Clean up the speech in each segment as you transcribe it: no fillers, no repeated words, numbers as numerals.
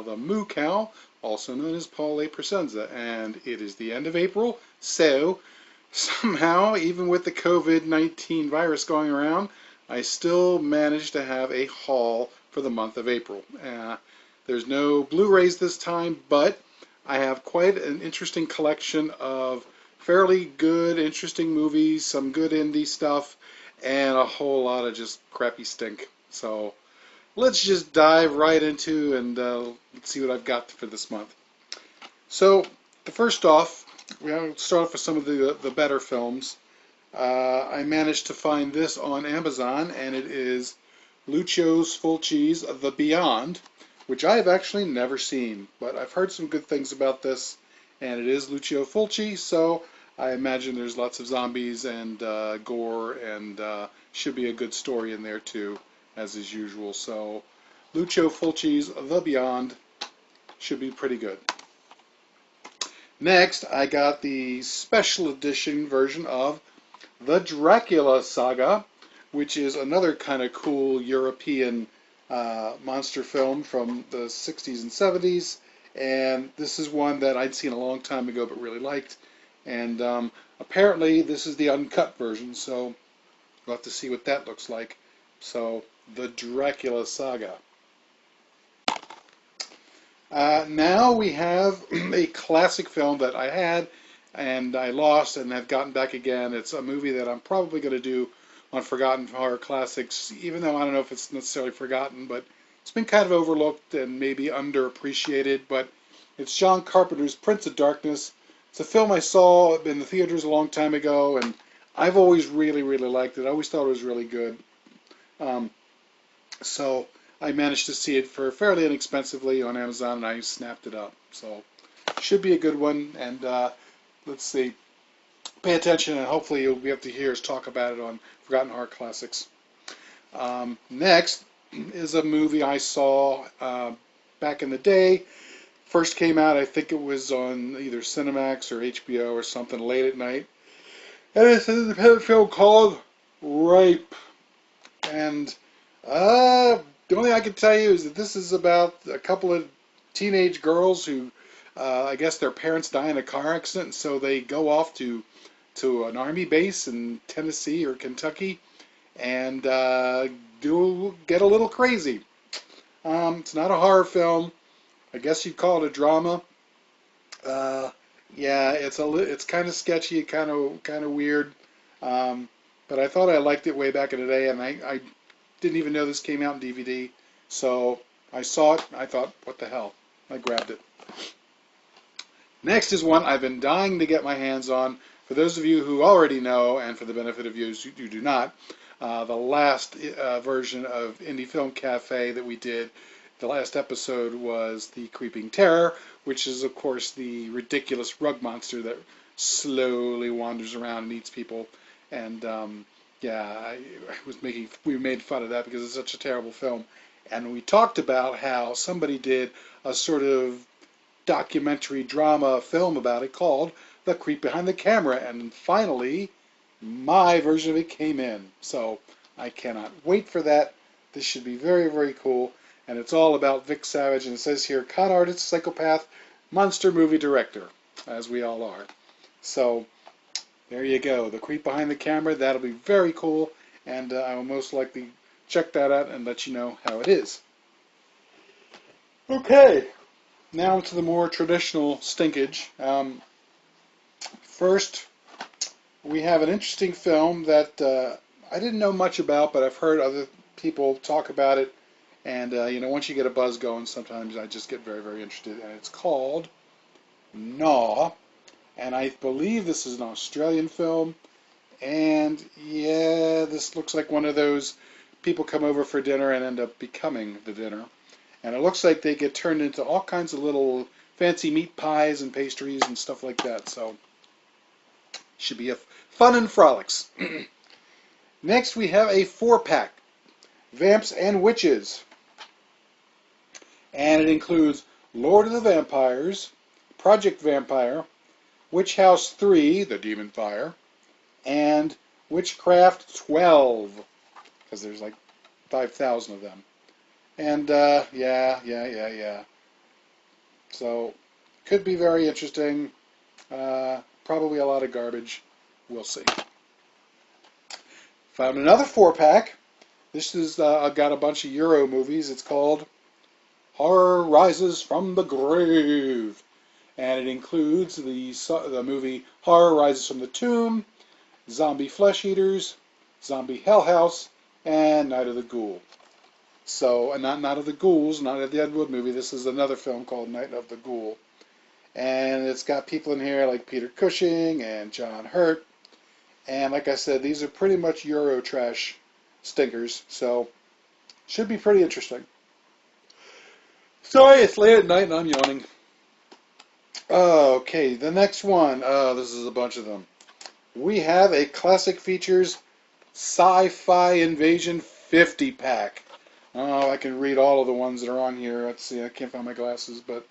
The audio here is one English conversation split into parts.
the Moo Cow, also known as Paul A. Presenza, and it is the end of April, so somehow, even with the COVID-19 virus going around, I still managed to have a haul for the month of April. There's no Blu-rays this time, but I have quite an interesting collection of fairly good, interesting movies, some good indie stuff, and a whole lot of just crappy stink. So let's just dive right into and let's see what I've got for this month. So the first off, we'll start off with some of the better films. I managed to find this on Amazon, and it is Lucio Fulci's The Beyond, which I have actually never seen, but I've heard some good things about this, and it is Lucio Fulci, so I imagine there's lots of zombies and gore, and should be a good story in there too, as is usual. So Lucio Fulci's The Beyond should be pretty good. Next, I got the special edition version of the Dracula Saga, which is another kind of cool European monster film from the 60s and 70s, and this is one that I'd seen a long time ago but really liked, and apparently this is the uncut version, so we'll have to see what that looks like. So, the Dracula Saga. Now we have a classic film that I had and I lost and have gotten back again. It's a movie that I'm probably going to do on Forgotten Horror Classics, even though I don't know if it's necessarily forgotten, but it's been kind of overlooked and maybe underappreciated, but it's John Carpenter's Prince of Darkness. It's a film I saw in the theaters a long time ago, and I've always really, really liked it. I always thought it was really good. So I managed to see it for fairly inexpensively on Amazon, and I snapped it up. So should be a good one, and let's see. Pay attention, and hopefully you'll be able to hear us talk about it on Forgotten Horror Classics. Next is a movie I saw back in the day. First came out, I think it was on either Cinemax or HBO or something late at night. And it's an independent film called Ripe. And the only thing I can tell you is that this is about a couple of teenage girls who, I guess their parents die in a car accident, and so they go off to an army base in Tennessee or Kentucky and get a little crazy. It's not a horror film. I guess you'd call it a drama. Yeah, it's kind of sketchy, kind of weird. But I thought I liked it way back in the day, and I didn't even know this came out in DVD. So I saw it, and I thought, what the hell? I grabbed it. Next is one I've been dying to get my hands on. For those of you who already know, and for the benefit of you who do not, the last version of Indie Film Cafe that we did, the last episode was The Creeping Terror, which is, of course, the ridiculous rug monster that slowly wanders around and eats people. And yeah, we made fun of that because it's such a terrible film. And we talked about how somebody did a sort of documentary drama film about it called The Creep Behind the Camera, and finally my version of it came in. So I cannot wait for that. This should be very, very cool. And it's all about Vic Savage, and it says here, con artist, psychopath, monster movie director, as we all are. So there you go, The Creep Behind the Camera. That'll be very cool, and I will most likely check that out and let you know how it is. Okay, now to the more traditional stinkage. First, we have an interesting film that I didn't know much about, but I've heard other people talk about it. And, once you get a buzz going, sometimes I just get very, very interested. And it's called Gnaw. And I believe this is an Australian film. And, yeah, this looks like one of those people come over for dinner and end up becoming the dinner. And it looks like they get turned into all kinds of little fancy meat pies and pastries and stuff like that. So, should be a fun and frolics. Next, we have a 4-pack. Vamps and Witches. And it includes Lord of the Vampires, Project Vampire, Witch House 3, The Demon Fire, and Witchcraft 12, because there's like 5,000 of them. And, yeah. So, could be very interesting. Probably a lot of garbage. We'll see. Found another 4-pack. This is got a bunch of Euro movies. It's called Horror Rises from the Grave. And it includes the movie Horror Rises from the Tomb, Zombie Flesh Eaters, Zombie Hell House, and Night of the Ghoul. So, not Night of the Ghouls, not the Ed Wood movie. This is another film called Night of the Ghoul. And it's got people in here like Peter Cushing and John Hurt. And like I said, these are pretty much Euro trash stinkers. So, should be pretty interesting. Sorry, it's late at night and I'm yawning. Okay, the next one. This is a bunch of them. We have a Classic Features Sci-Fi Invasion 50-pack. Oh, I can read all of the ones that are on here. Let's see, I can't find my glasses, but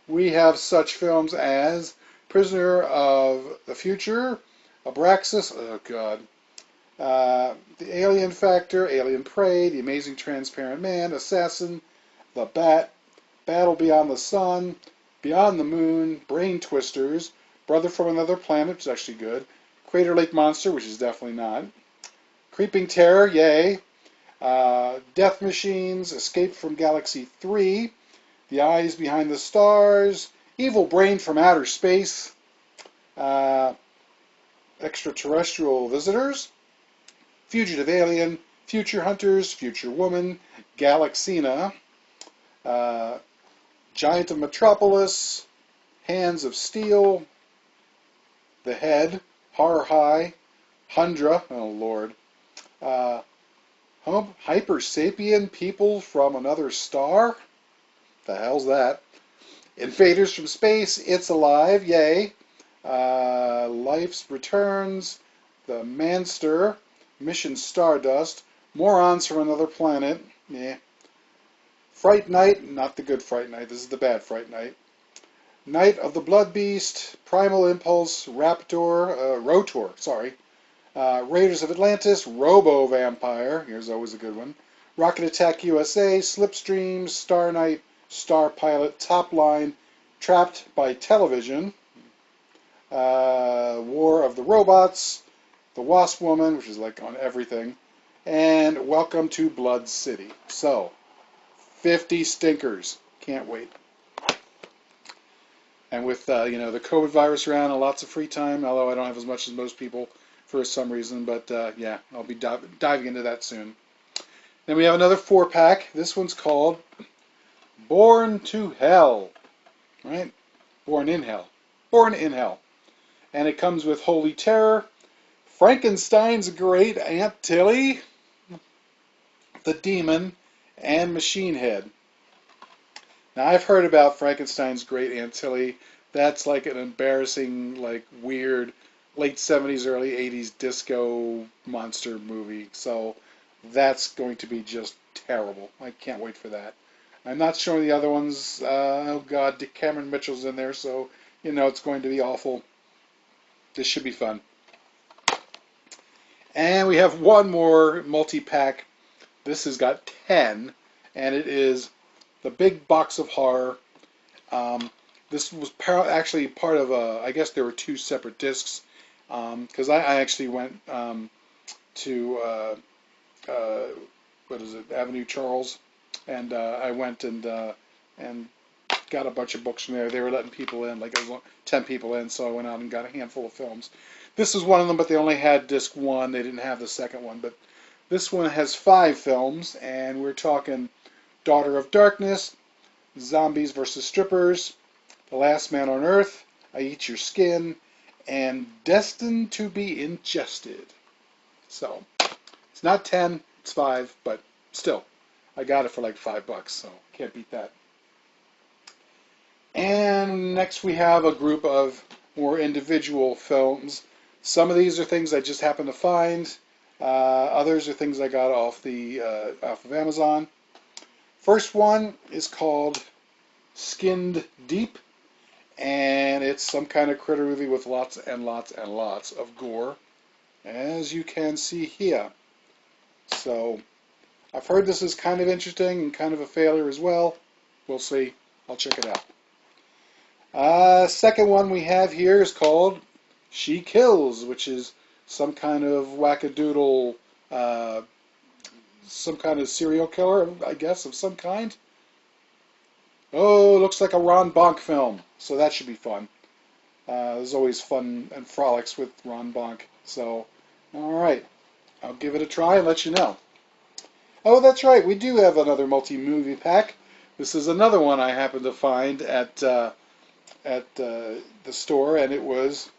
we have such films as Prisoner of the Future, Abraxas, oh god, The Alien Factor, Alien Prey, The Amazing Transparent Man, Assassin, The Bat, Battle Beyond the Sun, Beyond the Moon, Brain Twisters, Brother from Another Planet, which is actually good, Crater Lake Monster, which is definitely not, Creeping Terror, yay, Death Machines, Escape from Galaxy 3, The Eyes Behind the Stars, Evil Brain from Outer Space, Extraterrestrial Visitors, Fugitive Alien, Future Hunters, Future Woman, Galaxina, Giant of Metropolis, Hands of Steel, The Head, Horror High, Hundra, oh lord, Hyper Sapien People from Another Star, the hell's that? Invaders from Space, It's Alive, yay, Life's Returns, The Manster, Mission Stardust, Morons from Another Planet, yeah. Fright Night, not the good Fright Night, this is the bad Fright Night. Night of the Blood Beast, Primal Impulse, Rotor, Raiders of Atlantis, Robo Vampire, here's always a good one. Rocket Attack USA, Slipstream, Star Knight, Star Pilot, Top Line, Trapped by Television, War of the Robots, The Wasp Woman, which is like on everything, and Welcome to Blood City. So, 50 stinkers. Can't wait. And with the COVID virus around and lots of free time, although I don't have as much as most people for some reason, but yeah, I'll be diving into that soon. Then we have another 4-pack. This one's called Born to Hell, right? Born in Hell. Born in Hell. And it comes with Holy Terror, Frankenstein's Great Aunt Tilly, The Demon, and Machine Head. Now, I've heard about Frankenstein's Great Aunt Tilly. That's like an embarrassing, like weird, late 70s, early 80s disco monster movie. So that's going to be just terrible. I can't wait for that. I'm not showing the other ones. Oh God, Cameron Mitchell's in there, so it's going to be awful. This should be fun. And we have one more multi-pack. This has got 10, and it is The Big Box of Horror. This was actually part of I guess there were 2 separate discs, because I actually went to what is it, Avenue Charles, and I went and got a bunch of books from there. They were letting people in, like 10 people in, so I went out and got a handful of films. This is one of them, but they only had disc 1. They didn't have the second one, but this one has 5 films, and we're talking Daughter of Darkness, Zombies vs. Strippers, The Last Man on Earth, I Eat Your Skin, and Destined to be Ingested. So, it's not 10, it's 5, but still, I got it for like $5, so can't beat that. And next we have a group of more individual films. Some of these are things I just happened to find. Others are things I got off of Amazon. First one is called Skinned Deep, and it's some kind of critter movie with lots and lots and lots of gore, as you can see here. So, I've heard this is kind of interesting and kind of a failure as well. We'll see. I'll check it out. Second one we have here is called She Kills, which is some kind of wackadoodle, uh, some kind of serial killer, I guess, of some kind. Oh, looks like a Ron Bonk film, so that should be fun. There's always fun and frolics with Ron Bonk. So, all right, I'll give it a try and let you know. Oh, that's right, we do have another multi-movie pack. This is another one I happened to find at the store, and it was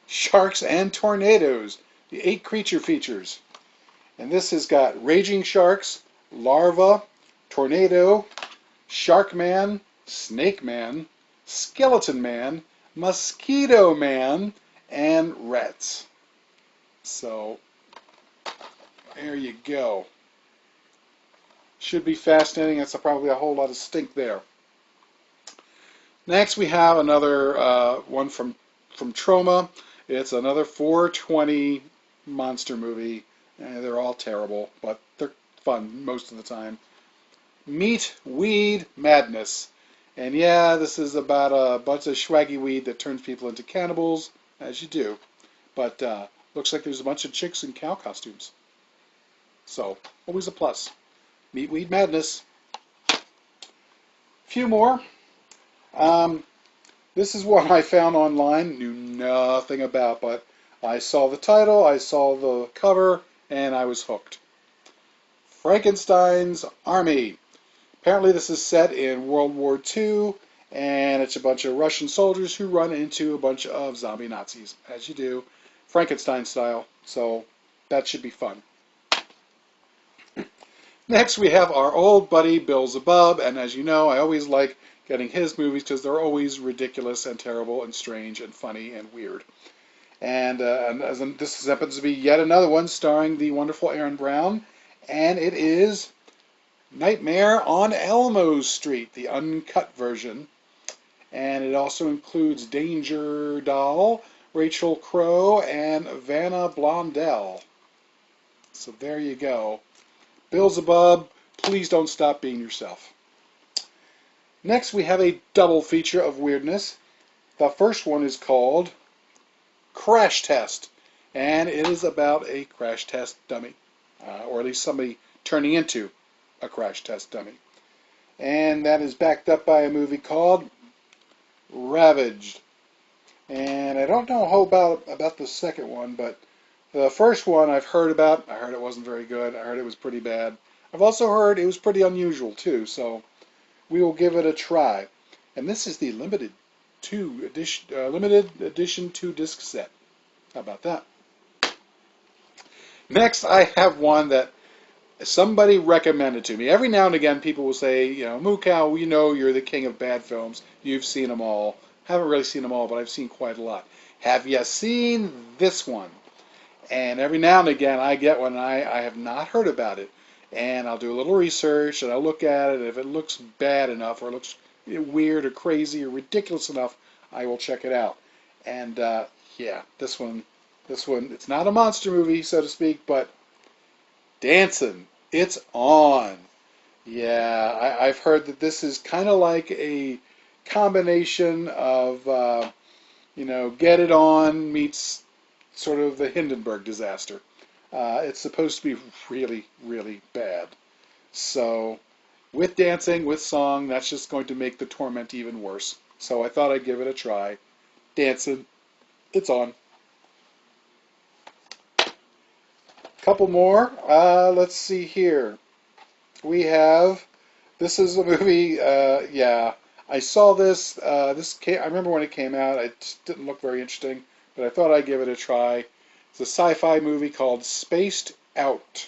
Sharks and Tornadoes, the 8 creature features. And this has got Raging Sharks, Larva, Tornado, Shark Man, Snake Man, Skeleton Man, Mosquito Man, and Rats. So, there you go. Should be fascinating. That's probably a whole lot of stink there. Next, we have another one from Troma. It's another 420 monster movie. They're all terrible, but they're fun most of the time. Meat, Weed, Madness. And yeah, this is about a bunch of swaggy weed that turns people into cannibals, as you do. But looks like there's a bunch of chicks in cow costumes. So, always a plus. Meat, Weed, Madness. Few more. This is one I found online, knew nothing about, but I saw the title, I saw the cover, and I was hooked. Frankensteins Army. Apparently this is set in World War II, and it's a bunch of Russian soldiers who run into a bunch of zombie Nazis, as you do, Frankenstein style, so that should be fun. Next we have our old buddy Beelzebub, and as you know, I always like getting his movies because they're always ridiculous and terrible and strange and funny and weird. And this happens to be yet another one starring the wonderful Aaron Brown, and it is Nightmare on Elmo Street, the uncut version. And it also includes Danger Doll, Rachel Crow, and Vanna Blondell. So there you go. Beelzebub, please don't stop being yourself. Next we have a double feature of weirdness. The first one is called Crash Test, and it is about a crash test dummy, or at least somebody turning into a crash test dummy. And that is backed up by a movie called Ravaged. And I don't know how about the second one, but the first one I've heard about. I heard it wasn't very good. I heard it was pretty bad. I've also heard it was pretty unusual too, so we will give it a try. And this is the limited edition 2-disc set. How about that? Next, I have one that somebody recommended to me. Every now and again, people will say, you know, Moo Cow, we know you're the king of bad films. You've seen them all. Haven't really seen them all, but I've seen quite a lot. Have you seen this one? And every now and again, I get one, and I have not heard about it. And I'll do a little research, and I'll look at it. If it looks bad enough, or it looks weird, or crazy, or ridiculous enough, I will check it out. And yeah, this one, it's not a monster movie, so to speak, but Dancin', it's on. Yeah, I've heard that this is kind of like a combination of, Get It On meets sort of the Hindenburg disaster. It's supposed to be really, really bad. So, with dancing, with song, that's just going to make the torment even worse. So I thought I'd give it a try. Dancin', it's on. Couple more. Let's see here. We have. This is a movie. Yeah, I saw this. I remember when it came out. It didn't look very interesting, but I thought I'd give it a try. It's a sci-fi movie called Spaced Out,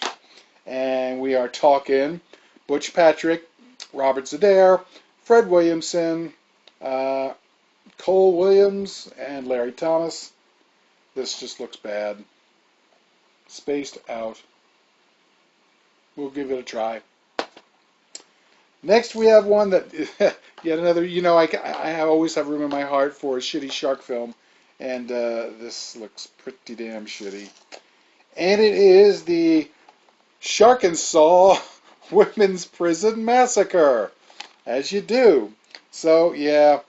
and we are talking Butch Patrick, Robert Z'Dare, Fred Williamson, Cole Williams, and Larry Thomas. This just looks bad. Spaced Out. We'll give it a try. Next, we have one that yet another. I always have room in my heart for a shitty shark film, and this looks pretty damn shitty. And it is the Sharkensaw Women's Prison Massacre, as you do. So yeah,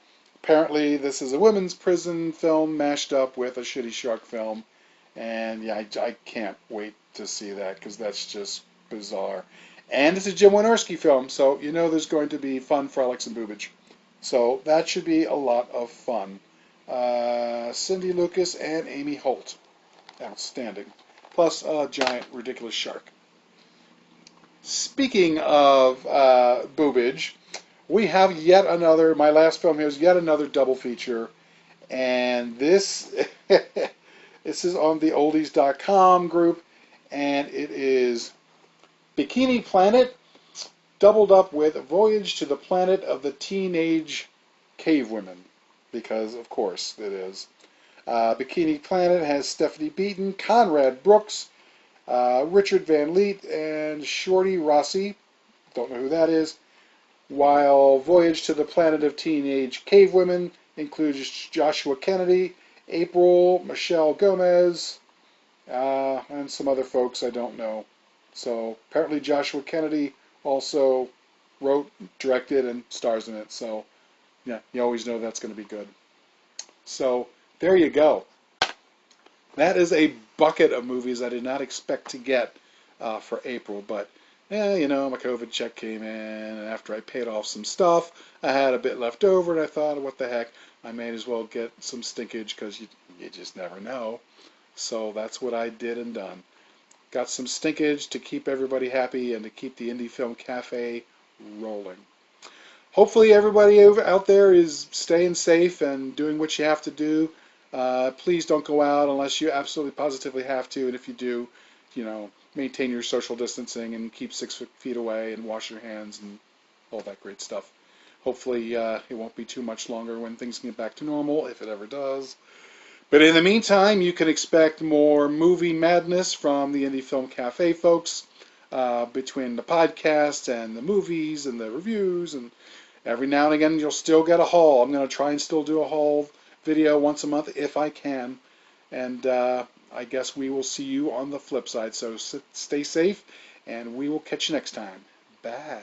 Apparently, this is a women's prison film mashed up with a shitty shark film. And yeah, I can't wait to see that because that's just bizarre. And it's a Jim Wynorski film, so you know there's going to be fun, frolics, and boobage. So that should be a lot of fun. Cindy Lucas and Amy Holt. Outstanding. Plus a giant, ridiculous shark. Speaking of boobage, we have yet another, my last film here is yet another double feature. And this, this is on the oldies.com group, and it is Bikini Planet doubled up with Voyage to the Planet of the Teenage Cave Women, because of course it is. Bikini Planet has Stephanie Beaton, Conrad Brooks, Richard Van Leet, and Shorty Rossi. Don't know who that is. While Voyage to the Planet of Teenage Cave Women includes Joshua Kennedy, April, Michelle Gomez, and some other folks I don't know. So apparently Joshua Kennedy also wrote, directed, and stars in it. So yeah, you always know that's going to be good. So there you go. That is a bucket of movies I did not expect to get for April, but yeah, you know, my COVID check came in, and after I paid off some stuff, I had a bit left over, and I thought, what the heck, I may as well get some stinkage because you just never know. So that's what I did and done. Got some stinkage to keep everybody happy and to keep the Indie Film Cafe rolling. Hopefully everybody out there is staying safe and doing what you have to do. Please don't go out unless you absolutely positively have to, and if you do, you know, maintain your social distancing and keep 6 feet away and wash your hands and all that great stuff. Hopefully it won't be too much longer when things get back to normal, if it ever does. But in the meantime, you can expect more movie madness from the Indie Film Cafe folks, between the podcast and the movies and the reviews, and every now and again you'll still get a haul. I'm going to try and still do a haul video once a month if I can. And I guess we will see you on the flip side. So stay safe, and we will catch you next time. Bye.